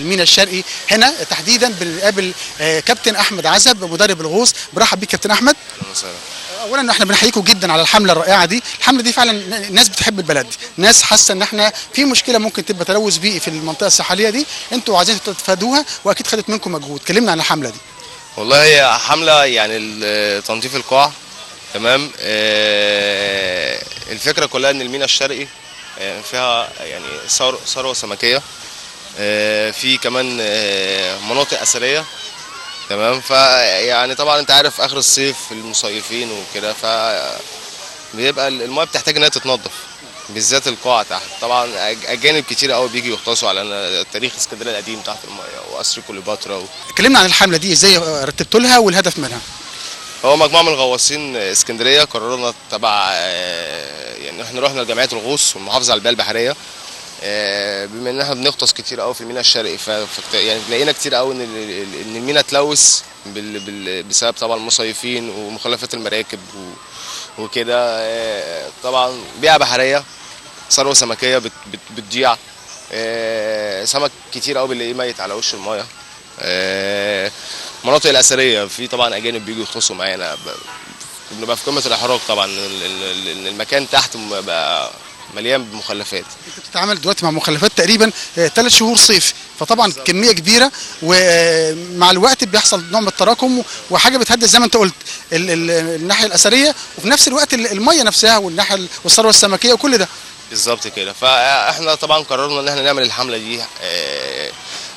الميناء الشرقي هنا تحديدا بنقابل كابتن احمد عزب مدرب الغوص. برحب بيك كابتن احمد. اهلا وسهلا. اولا احنا بنحييكم جدا على الحمله الرائعه دي. الحمله دي فعلا ناس بتحب البلد، ناس حاسه ان احنا في مشكله ممكن تبقى تلوث بيئي في المنطقه الساحليه دي، انتوا عايزين تتفادوها واكيد خدت منكم مجهود. كلمنا عن الحمله دي. والله هي حمله يعني تنظيف القاع. تمام. الفكره كلها ان الميناء الشرقي فيها يعني ثروه سمكيه، في كمان مناطق اثريه. تمام. فيعني طبعا انت عارف اخر الصيف المصيفين وكده، بيبقى المايه بتحتاج انها تتنظف، بالذات القاع تحت. طبعا اجانب كتير قوي بيجي يغطسوا على تاريخ اسكندريه القديم تحت المايه وقصر كليوباترا كلمنا عن الحمله دي، ازاي رتبتوا لها والهدف منها؟ هو مجموعه من غواصين اسكندريه قررنا تبع يعني احنا رحنا لجمعيه الغوص والمحافظه على البيئه البحريه، بما ان احنا بنغطس كتير قوي في الميناء الشرقي، يعني لقينا كتير قوي ان الميناء اتلوث بسبب طبعا المصيفين ومخلفات المراكب وكده. طبعا بيئه بحريه، ثروه سمكيه بتضيع، سمك كتير قوي بنلاقيه ميت على وش المايه. المناطق الاثريه في طبعا اجانب بيجوا يغطسوا معانا، بنبقى في قمه الاحراج طبعا. المكان تحت بقى مليان بمخلفات. انت بتتعامل دلوقتي مع مخلفات تقريبا 3 شهور صيف، فطبعا بالزبط. كميه كبيره، ومع الوقت بيحصل نوع من التراكم وحاجه بتهدد زي ما انت قلت الناحيه الاثريه، وفي نفس الوقت الميه نفسها والناحيه والثروه السمكيه وكل ده. بالظبط كده. فاحنا طبعا قررنا ان احنا نعمل الحمله دي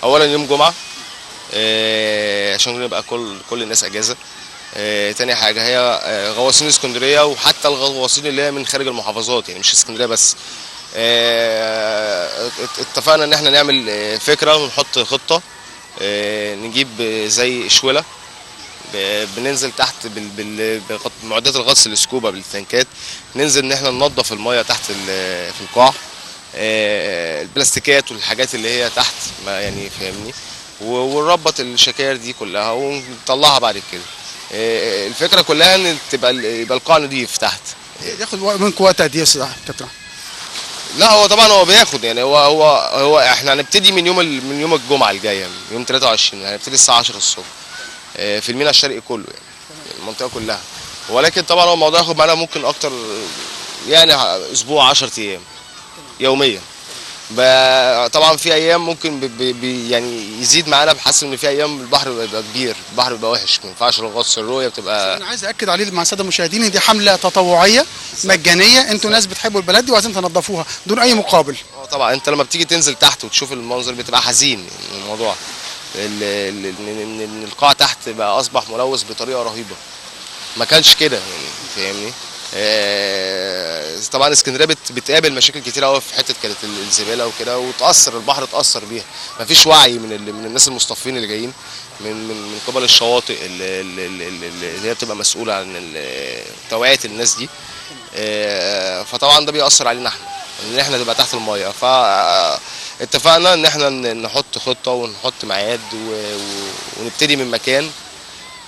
اولا يوم جمعه عشان نبقى كل الناس اجازه. تاني حاجه هي غواصين اسكندريه وحتى الغواصين اللي هي من خارج المحافظات، يعني مش اسكندريه بس. اتفقنا ان احنا نعمل فكره ونحط خطه، نجيب زي شوله، بننزل تحت بمعدات الغطس السكوبا بالتنكات، ننزل ان احنا ننظف الميه تحت في القاع، البلاستيكات والحاجات اللي هي تحت ما يعني فاهمني، ونربط الشكاير دي كلها ونطلعها بعد كده. الفكره كلها ان يبقى القاع نضيف تحت. ياخد منكم وقت قد ايه يا كابتن؟ لا هو طبعا هو بياخد، يعني هو احنا هنبتدي من يوم الجمعه الجايه، يوم 23 هنبتدي الساعه 10 الصبح في الميناء الشرقي كله، يعني المنطقه كلها. ولكن طبعا هو الموضوع ياخد معانا ممكن اكتر، يعني اسبوع 10 ايام يوميا. طبعا في ايام ممكن يعني يزيد معانا، بحسب ان في ايام البحر بيبقى كبير، البحر بيبقى وحش، ما ينفعش الغطس، الرؤيه بتبقى. انا عايز اكد عليه مع الساده المشاهدين ان دي حمله تطوعيه مجانيه، انتوا ناس بتحبوا البلد دي وعايزين تنظفوها دون اي مقابل. طبعا انت لما بتيجي تنزل تحت وتشوف المنظر بتبقى حزين الموضوع، ان القاع تحت بقى اصبح ملوث بطريقه رهيبه، ما كانش كده يعني فاهمني. طبعا اسكندريه بتقابل مشاكل كتير قوي في حته كانت الزباله وكده، وتاثر البحر اتاثر بيها. مفيش وعي من الناس المصطفين اللي جايين من قبل الشواطئ اللي هي بتبقى مسؤوله عن توعيه الناس دي. فطبعا ده بيأثر علينا احنا ان احنا نبقى تحت المايه. فاتفقنا ان احنا نحط خطه ونحط ميعاد ونبتدي من مكان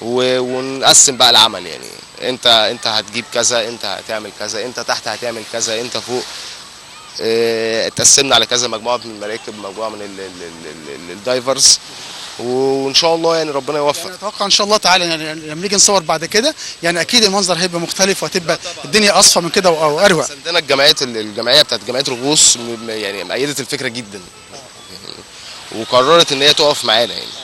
ونقسم بقى العمل، يعني انت هتجيب كذا، انت هتعمل كذا، انت تحت هتعمل كذا، انت فوق. اتقسمنا على كذا مجموعه من المراكب، مجموعه من الدايفرز، وان شاء الله يعني ربنا يوفق. يعني اتوقع ان شاء الله تعالى يعني لما نيجي نصور بعد كده يعني اكيد المنظر هيبقى مختلف وهتبقى الدنيا اصفى من كده او اروق. عندنا الجمعيه بتاعت جمعيه الغوص يعني مأيدت الفكره جدا، وقررت ان هي تقف معانا. يعني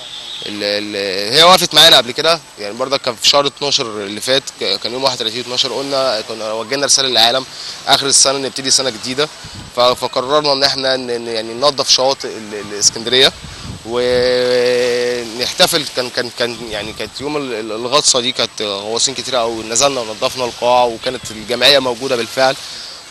هي وقفت معانا قبل كده، يعني برضك كان في شهر 12 اللي فات، كان يوم 31/12 كنا وجهنا رساله للعالم اخر السنه نبتدي سنه جديده. فقررنا ان احنا يعني ننظف شواطئ الاسكندريه ونحتفل. كان يعني كانت يوم الغطسه دي كانت غواصين كتير قوي، نزلنا ونظفنا القاع، وكانت الجمعيه موجوده بالفعل.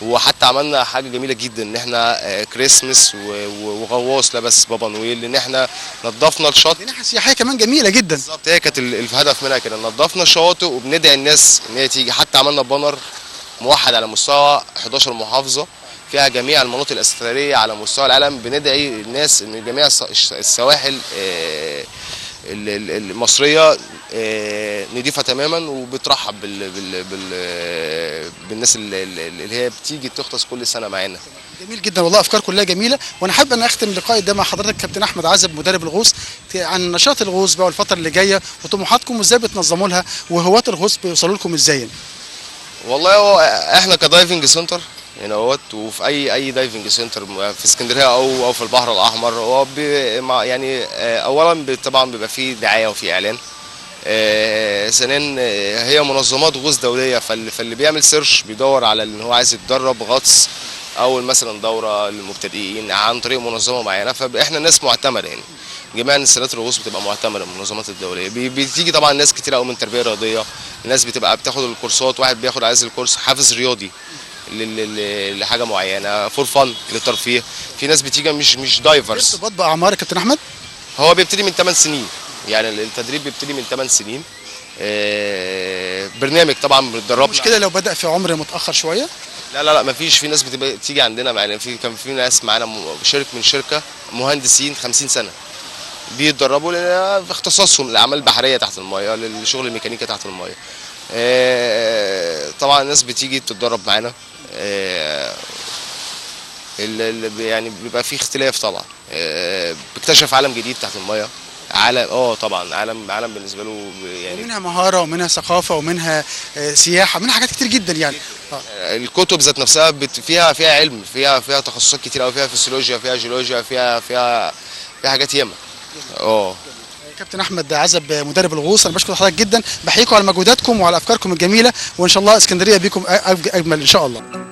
وحتى عملنا حاجه جميله جدا، ان احنا كريسمس وغواص لبس بابا نويل، ان احنا نظفنا الشط. دي ناحيه سياحيه كمان جميله جدا. بالظبط، هي كانت الهدف منها كده، نظفنا الشواطئ وبندعي الناس ان هي تيجي. حتى عملنا بانر موحد على مستوى 11 محافظه فيها جميع المناطق الاثريه على مستوى العالم، بندعي الناس ان جميع السواحل المصريه نضيفه تماما، وبترحب بالناس اللي هي بتيجي تغطس كل سنه معانا. جميل جدا والله، افكار كلها جميله. وانا حابب ان اختم لقائي ده مع حضرتك كابتن احمد عزب مدرب الغوص عن نشاط الغوص بقى والفتره اللي جايه وطموحاتكم وازاي بتنظموا لها، وهواة الغوص بيوصلوا لكم ازاي؟ والله هو احنا كدايفنج سنتر هنا اهوت، وفي اي دايفنج سنتر في اسكندريه او في البحر الاحمر، هو يعني اولا طبعا بيبقى فيه دعايه وفيه اعلان. ثانيا هي منظمات غوص دوليه، فاللي بيعمل سيرش بيدور على ان هو عايز يتدرب غطس او مثلا دوره للمبتدئين عن طريق منظمه معينه، فاحنا ناس معتمده يعني. جميع انستالات الغوص بتبقى معتمده من المنظمات الدوليه. بتيجي طبعا ناس كتير قوي من تربيه رياضيه، الناس بتبقى بتاخد الكورسات، واحد بياخد عايز الكورس حافز رياضي لحاجه معينه فور فن للترفيه. في ناس بتيجي مش دايفرز. ارتباط باعمار يا كابتن احمد؟ هو بيبتدي من 8 سنين، يعني التدريب بيبتدي من 8 سنين. برنامج طبعا بنتدرب. مش كده لو بدأ في عمر متاخر شويه؟ لا مفيش. في ناس بتيجي عندنا معانا، كان في ناس معانا شركه مهندسين 50 سنه بيتدربوا في اختصاصهم الاعمال البحريه تحت المايه، للشغل الميكانيكا تحت المايه. طبعا الناس بتيجي تتدرب معانا. يعني بيبقى في اختلاف طبعا. بيكتشف عالم جديد تحت المايه، عالم طبعا عالم بالنسبه له يعني. ومنها مهاره ومنها ثقافه ومنها سياحه، منها حاجات كتير جدا يعني. الكتب ذات نفسها فيها علم، فيها تخصصات كتير قوي، فيها فيسيولوجيا، فيها جيولوجيا، فيها حاجات ياما. كابتن احمد عزب مدرب الغوص، انا بشكر حضرتك جدا، بحييكم على مجهوداتكم وعلى افكاركم الجميله، وان شاء الله اسكندريه بيكم اجمل ان شاء الله.